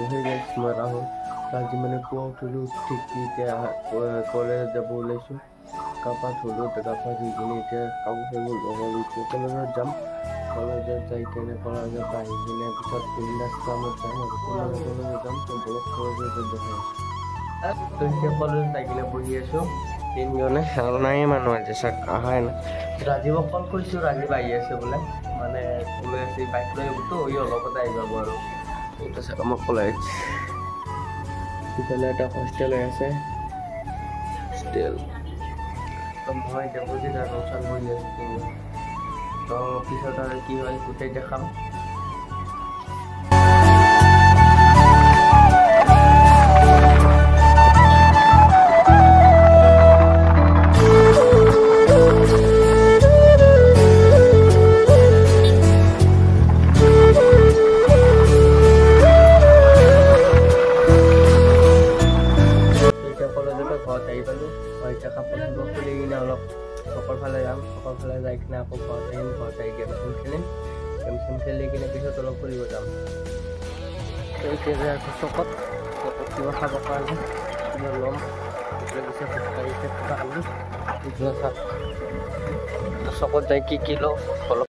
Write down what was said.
সেই গাইছ মই ৰাহুল আজি মানে পুৱা উঠিলোঁ ঠিক এতিয়া কলেজ যাব ওলাইছোঁ গা পা ধুলোঁ গা পা ধুই কিনে এতিয়া কাপোৰ চাপোৰ লগালোঁ এতিয়া কলেজত যাম কলেজত যাই কিনে কলেজত আহি কিনে পিছত বিন্দাছ কামত যাম আৰু কলেজত যাম তো ব্লগ কলেজত দেখাই তো এতিয়া কলেজত আহি কিনে বহি আছোঁ তিনিজনে আৰু নাই মানুহ আজি চাক অহাই নাই ৰাজীৱক কল কৰিছোঁ ৰাজীৱ আহি আছে বোলে মানে ওলাই আছে বাইক লৈ আহিবতো ই অলপতে আহি যাব আৰু এটা চাক মই কলাই ইফালে এটা হোষ্টেল হৈ আছে হোষ্টেল তো মই দেৱজিত আৰু ৰৌচন বহি আছোঁ তো পিছত আৰু কি হয় গোটেই দেখাম এতিয়া কাপোৰ চাপোৰ খুলি কিনে অলপ চকৰ ফালে যাম চকৰ ফালে যাই কিনে আকৌ ঘৰত আহিম ঘৰত আহি গেম চেম খেলিম গেম চেম খেলি কিনে পিছত অলপ ফুৰিব যাম এতিয়া আকৌ চকত কিবা খাব কাৰণে কিবা ল'ম পিছে খোজকাঢ়িছে কিবা আনি চকত যাই কি লওঁ অলপ